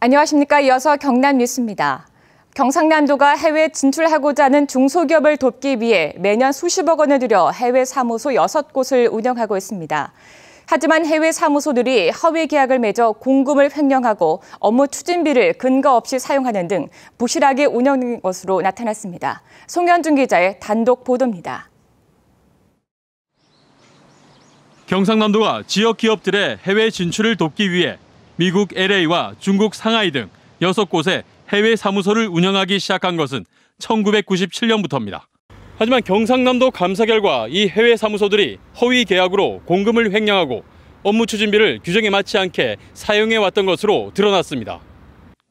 안녕하십니까. 이어서 경남 뉴스입니다. 경상남도가 해외 진출하고자 하는 중소기업을 돕기 위해 매년 수십억 원을 들여 해외 사무소 6곳을 운영하고 있습니다. 하지만 해외 사무소들이 허위 계약을 맺어 공금을 횡령하고 업무 추진비를 근거 없이 사용하는 등 부실하게 운영된 것으로 나타났습니다. 송현준 기자의 단독 보도입니다. 경상남도가 지역 기업들의 해외 진출을 돕기 위해 미국 LA와 중국 상하이 등 6곳의 해외 사무소를 운영하기 시작한 것은 1997년부터입니다. 하지만 경상남도 감사 결과 이 해외 사무소들이 허위 계약으로 공금을 횡령하고 업무 추진비를 규정에 맞지 않게 사용해왔던 것으로 드러났습니다.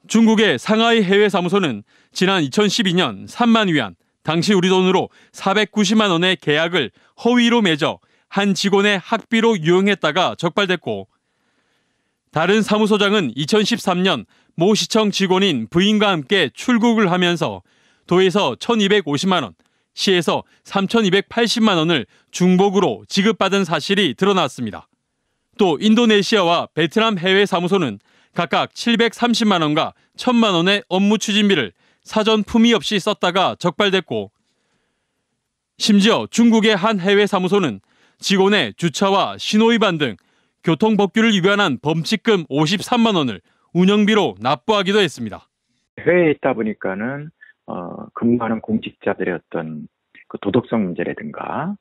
중국의 상하이 해외 사무소는 지난 2012년 3만 위안, 당시 우리 돈으로 490만 원의 계약을 허위로 맺어 한 직원의 학비로 유용했다가 적발됐고, 다른 사무소장은 2013년 모 시청 직원인 부인과 함께 출국을 하면서 도에서 1,250만 원, 시에서 3,280만 원을 중복으로 지급받은 사실이 드러났습니다. 또 인도네시아와 베트남 해외 사무소는 각각 730만 원과 1,000만 원의 업무 추진비를 사전 품의 없이 썼다가 적발됐고, 심지어 중국의 한 해외 사무소는 직원의 주차와 신호위반 등 교통법규를 위반한 범칙금 53만 원을 운영비로 납부하기도 했습니다. 해외에 있다 보니까는 근무하는 공직자들의 어떤 그 도덕성 문제라든가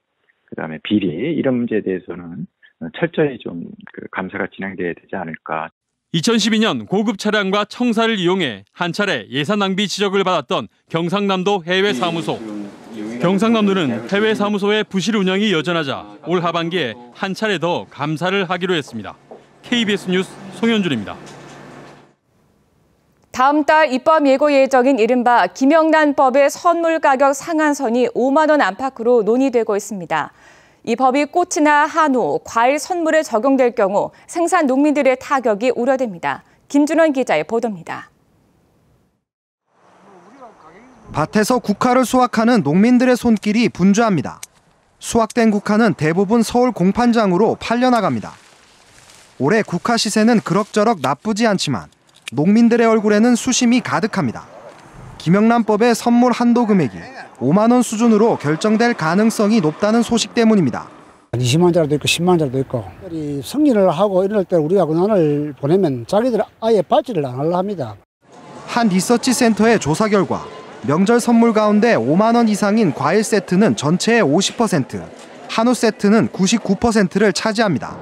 그다음에 비리 이런 문제에 대해서는 철저히 좀 그 감사가 진행돼야 되지 않을까. 2012년 고급 차량과 청사를 이용해 한 차례 예산 낭비 지적을 받았던 경상남도 해외 사무소. 경상남도는 해외 사무소의 부실 운영이 여전하자 올 하반기에 한 차례 더 감사를 하기로 했습니다. KBS 뉴스 송현준입니다. 다음 달 입법 예고 예정인 이른바 김영란법의 선물 가격 상한선이 5만 원 안팎으로 논의되고 있습니다. 이 법이 꽃이나 한우, 과일 선물에 적용될 경우 생산 농민들의 타격이 우려됩니다. 김준원 기자의 보도입니다. 밭에서 국화를 수확하는 농민들의 손길이 분주합니다. 수확된 국화는 대부분 서울 공판장으로 팔려나갑니다. 올해 국화 시세는 그럭저럭 나쁘지 않지만 농민들의 얼굴에는 수심이 가득합니다. 김영란법의 선물 한도 금액이 5만 원 수준으로 결정될 가능성이 높다는 소식 때문입니다. 20만 원짜리도 있고 10만 원짜리도 있고 승인을 하고 이럴 때 우리가 권한을 보내면 자기들 아예 받지를 안 하려 합니다. 한 리서치 센터의 조사 결과 명절 선물 가운데 5만 원 이상인 과일 세트는 전체의 50%, 한우 세트는 99%를 차지합니다.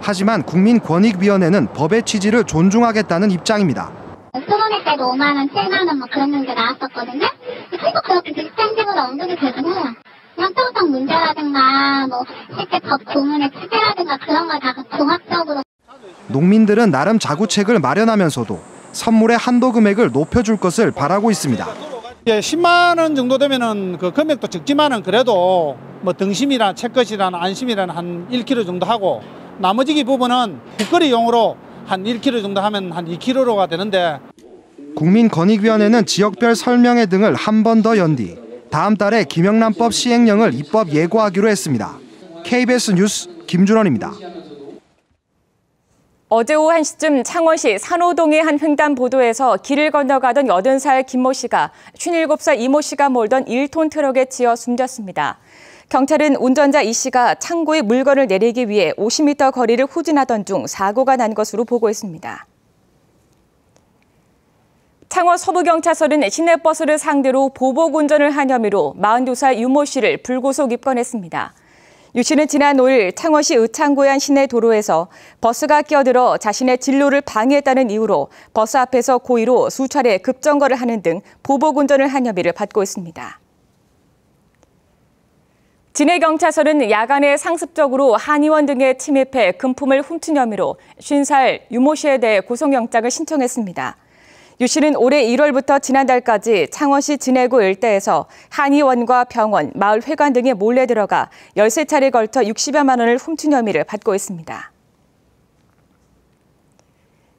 하지만 국민권익위원회는 법의 취지를 존중하겠다는 입장입니다. 소금일 때도 5만 원, 7만 원 그런 문제 나왔었거든요. 계속 그렇게 비슷한 식으로 언급이 되긴 해요. 형평성 문제라든가 실제 법 조문의 취재라든가 그런 걸 다 종합적으로. 농민들은 나름 자구책을 마련하면서도 선물의 한도 금액을 높여줄 것을 바라고 있습니다. 10만 원 정도 되면은 그 금액도 적지만은 그래도 등심이랑 채끝이랑 안심이랑 한 1kg 정도 하고 나머지 부분은 국거리용으로 한 1kg 정도 하면 한 2kg가 되는데. 국민권익위원회는 지역별 설명회 등을 한 번 더 연 뒤 다음 달에 김영란법 시행령을 입법 예고하기로 했습니다. KBS 뉴스 김준원입니다. 어제 오후 1시쯤 창원시 산호동의 한 횡단보도에서 길을 건너가던 80살 김모 씨가 57살 이모 씨가 몰던 1톤 트럭에 치여 숨졌습니다. 경찰은 운전자 이 씨가 창고에 물건을 내리기 위해 50m 거리를 후진하던 중 사고가 난 것으로 보고 있습니다. 창원 서부경찰서는 시내버스를 상대로 보복 운전을 한 혐의로 42살 유모 씨를 불구속 입건했습니다. 유 씨는 지난 5일 창원시 의창고양 시내 도로에서 버스가 끼어들어 자신의 진로를 방해했다는 이유로 버스 앞에서 고의로 수차례 급정거를 하는 등 보복 운전을 한 혐의를 받고 있습니다. 진해경찰서는 야간에 상습적으로 한의원 등에 침입해 금품을 훔친 혐의로 50살 유모 씨에 대해 구속영장을 신청했습니다. 유 씨는 올해 1월부터 지난달까지 창원시 진해구 일대에서 한의원과 병원, 마을 회관 등에 몰래 들어가 13차례에 걸쳐 60여만 원을 훔친 혐의를 받고 있습니다.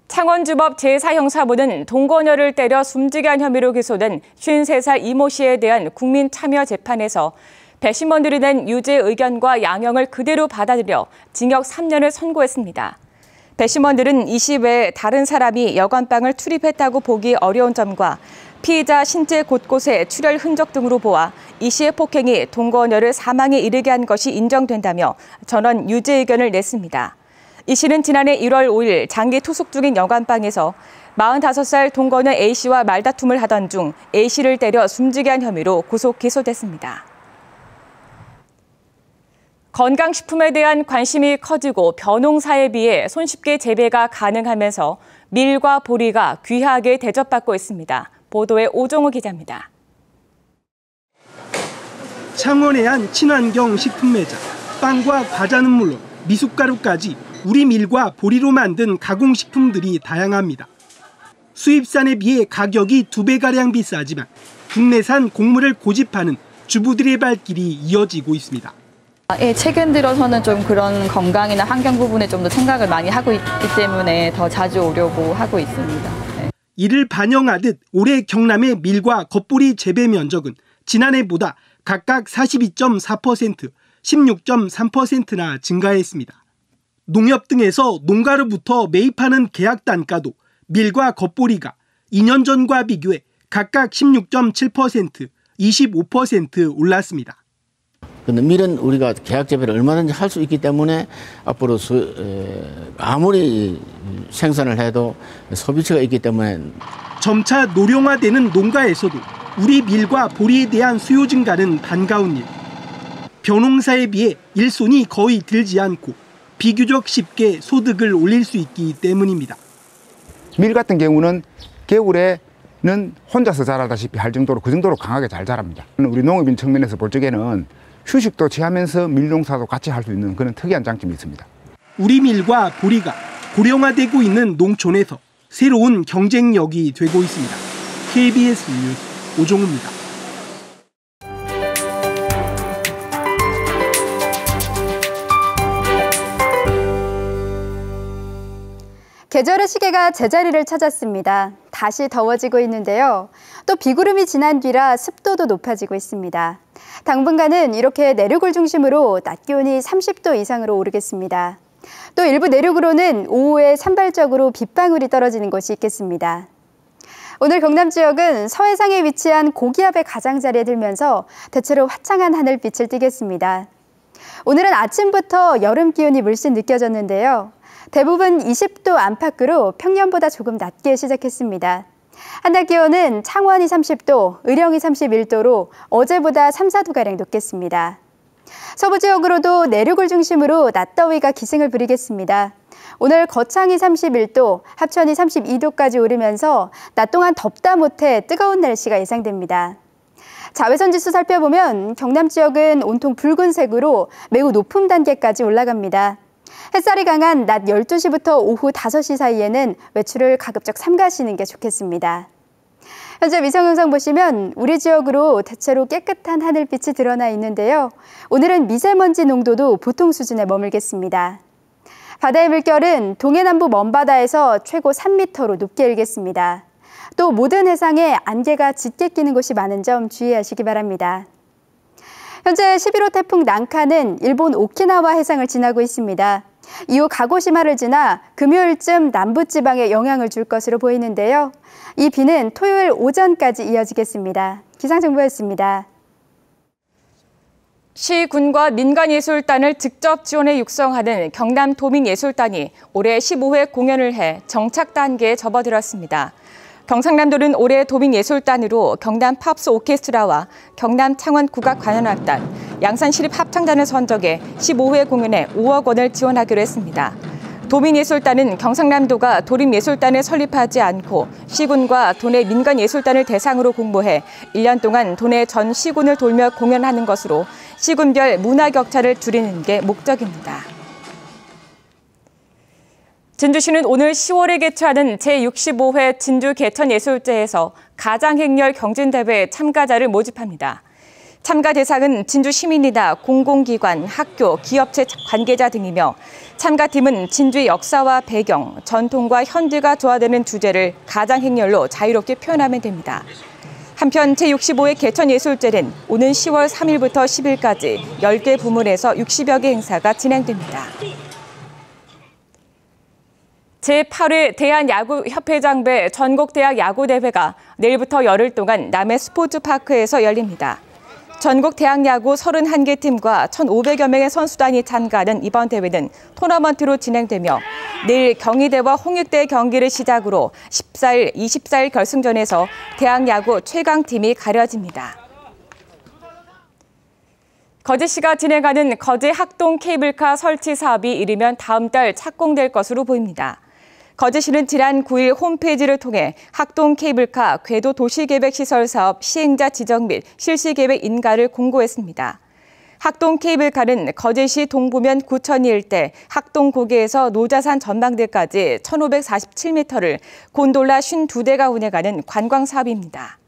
창원주법 제4형사부는 동거녀를 때려 숨지게 한 혐의로 기소된 53살 이모 씨에 대한 국민참여재판에서 배심원들이 낸 유죄 의견과 양형을 그대로 받아들여 징역 3년을 선고했습니다. 배심원들은 이 시 외에 다른 사람이 여관방을 출입했다고 보기 어려운 점과 피의자 신체 곳곳에 출혈 흔적 등으로 보아 이 씨의 폭행이 동거녀를 사망에 이르게 한 것이 인정된다며 전원 유죄 의견을 냈습니다. 이 씨는 지난해 1월 5일 장기 투숙 중인 여관방에서 45살 동거녀 A 씨와 말다툼을 하던 중 A 씨를 때려 숨지게 한 혐의로 구속 기소됐습니다. 건강식품에 대한 관심이 커지고 벼농사에 비해 손쉽게 재배가 가능하면서 밀과 보리가 귀하게 대접받고 있습니다. 보도에 오종우 기자입니다. 창원의 한 친환경 식품 매장. 빵과 과자는 물론 미숫가루까지 우리 밀과 보리로 만든 가공식품들이 다양합니다. 수입산에 비해 가격이 2배가량 비싸지만 국내산 곡물을 고집하는 주부들의 발길이 이어지고 있습니다. 최근 들어서는 좀 그런 건강이나 환경 부분에 좀 더 생각을 많이 하고 있기 때문에 더 자주 오려고 하고 있습니다. 이를 반영하듯 올해 경남의 밀과 겉보리 재배 면적은 지난해보다 각각 42.4%, 16.3%나 증가했습니다. 농협 등에서 농가로부터 매입하는 계약 단가도 밀과 겉보리가 2년 전과 비교해 각각 16.7%, 25% 올랐습니다. 근데 밀은 우리가 계약 재배를 얼마든지 할 수 있기 때문에 앞으로 아무리 생산을 해도 소비처가 있기 때문에 점차 노령화되는 농가에서도 우리 밀과 보리에 대한 수요 증가는 반가운 일. 벼농사에 비해 일손이 거의 들지 않고 비교적 쉽게 소득을 올릴 수 있기 때문입니다. 밀 같은 경우는 겨울에는 혼자서 자라다시피 할 정도로 그 정도로 강하게 잘 자랍니다. 우리 농업인 측면에서 볼 적에는 휴식도 취하면서 밀농사도 같이 할 수 있는 그런 특이한 장점이 있습니다. 우리 밀과 보리가 고령화되고 있는 농촌에서 새로운 경쟁력이 되고 있습니다. KBS 뉴스 오종우입니다. 계절의 시계가 제자리를 찾았습니다. 다시 더워지고 있는데요. 또 비구름이 지난 뒤라 습도도 높아지고 있습니다. 당분간은 이렇게 내륙을 중심으로 낮 기온이 30도 이상으로 오르겠습니다. 또 일부 내륙으로는 오후에 산발적으로 빗방울이 떨어지는 곳이 있겠습니다. 오늘 경남 지역은 서해상에 위치한 고기압의 가장자리에 들면서 대체로 화창한 하늘빛을 띠겠습니다. 오늘은 아침부터 여름 기온이 물씬 느껴졌는데요. 대부분 20도 안팎으로 평년보다 조금 낮게 시작했습니다. 한낮 기온은 창원이 30도, 의령이 31도로 어제보다 3, 4도가량 높겠습니다. 서부 지역으로도 내륙을 중심으로 낮더위가 기승을 부리겠습니다. 오늘 거창이 31도, 합천이 32도까지 오르면서 낮 동안 덥다 못해 뜨거운 날씨가 예상됩니다. 자외선 지수 살펴보면 경남 지역은 온통 붉은색으로 매우 높은 단계까지 올라갑니다. 햇살이 강한 낮 12시부터 오후 5시 사이에는 외출을 가급적 삼가시는 게 좋겠습니다. 현재 위성 영상 보시면 우리 지역으로 대체로 깨끗한 하늘빛이 드러나 있는데요. 오늘은 미세먼지 농도도 보통 수준에 머물겠습니다. 바다의 물결은 동해남부 먼바다에서 최고 3m로 높게 일겠습니다. 또 모든 해상에 안개가 짙게 끼는 곳이 많은 점 주의하시기 바랍니다. 현재 11호 태풍 난카는 일본 오키나와 해상을 지나고 있습니다. 이후 가고시마를 지나 금요일쯤 남부지방에 영향을 줄 것으로 보이는데요. 이 비는 토요일 오전까지 이어지겠습니다. 기상정보였습니다. 시군과 민간예술단을 직접 지원해 육성하는 경남도민예술단이 올해 15회 공연을 해 정착 단계에 접어들었습니다. 경상남도는 올해 도민예술단으로 경남 팝스 오케스트라와 경남 창원 국악관현악단, 양산시립 합창단을 선정해 15회 공연에 5억 원을 지원하기로 했습니다. 도민예술단은 경상남도가 도림예술단을 설립하지 않고 시군과 도내 민간예술단을 대상으로 공모해 1년 동안 도내 전 시군을 돌며 공연하는 것으로 시군별 문화 격차를 줄이는 게 목적입니다. 진주시는 오늘 10월에 개최하는 제65회 진주 개천예술제에서 가장행렬 경진대회 참가자를 모집합니다. 참가 대상은 진주 시민이나 공공기관, 학교, 기업체 관계자 등이며 참가팀은 진주의 역사와 배경, 전통과 현대가 조화되는 주제를 가장행렬로 자유롭게 표현하면 됩니다. 한편 제65회 개천예술제는 오는 10월 3일부터 10일까지 10개 부문에서 60여 개 행사가 진행됩니다. 제8회 대한야구협회장배 전국대학 야구대회가 내일부터 열흘 동안 남해 스포츠파크에서 열립니다. 전국 대학야구 31개 팀과 1,500여 명의 선수단이 참가하는 이번 대회는 토너먼트로 진행되며 내일 경희대와 홍익대 경기를 시작으로 14일, 24일 결승전에서 대학야구 최강팀이 가려집니다. 거제시가 진행하는 거제 학동 케이블카 설치 사업이 이르면 다음 달 착공될 것으로 보입니다. 거제시는 지난 9일 홈페이지를 통해 학동 케이블카 궤도 도시계획시설 사업 시행자 지정 및 실시계획 인가를 공고했습니다. 학동 케이블카는 거제시 동부면 구천리 일대 학동 고개에서 노자산 전망대까지 1,547m를 곤돌라 52대가 운행하는 관광 사업입니다.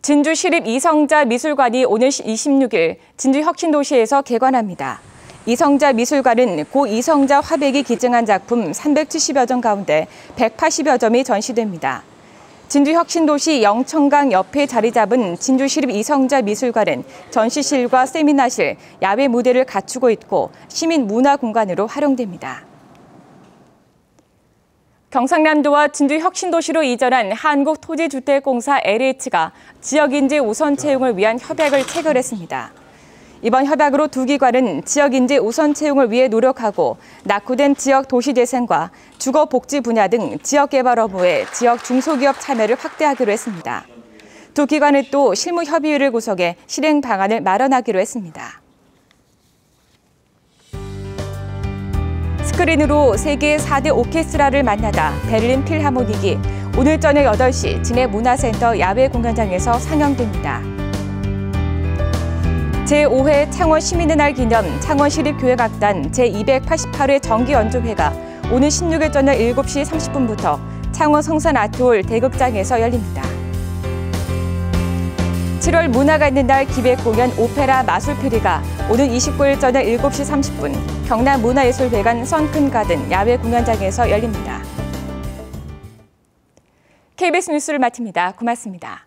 진주시립 이성자 미술관이 오늘 26일 진주 혁신도시에서 개관합니다. 이성자 미술관은 고 이성자 화백이 기증한 작품 370여 점 가운데 180여 점이 전시됩니다. 진주 혁신도시 영천강 옆에 자리 잡은 진주시립 이성자 미술관은 전시실과 세미나실, 야외 무대를 갖추고 있고 시민 문화 공간으로 활용됩니다. 경상남도와 진주 혁신도시로 이전한 한국토지주택공사 LH가 지역인재 우선 채용을 위한 협약을 체결했습니다. 이번 협약으로 두 기관은 지역인재 우선 채용을 위해 노력하고 낙후된 지역 도시재생과 주거복지 분야 등 지역개발 업무에 지역 중소기업 참여를 확대하기로 했습니다. 두 기관은 또 실무협의회를 구성해 실행 방안을 마련하기로 했습니다. 스크린으로 세계 4대 오케스트라를 만나다 베를린 필하모닉이 오늘 저녁 8시 진해 문화센터 야외 공연장에서 상영됩니다. 제5회 창원 시민의 날 기념 창원시립교향악단 제288회 정기연주회가 오늘 16일 저녁 7시 30분부터 창원 성산 아트홀 대극장에서 열립니다. 7월 문화가 있는 날 기획공연 오페라 마술피리가 오는 29일 저녁 7시 30분 경남문화예술회관 선큰가든 야외 공연장에서 열립니다. KBS 뉴스를 마칩니다. 고맙습니다.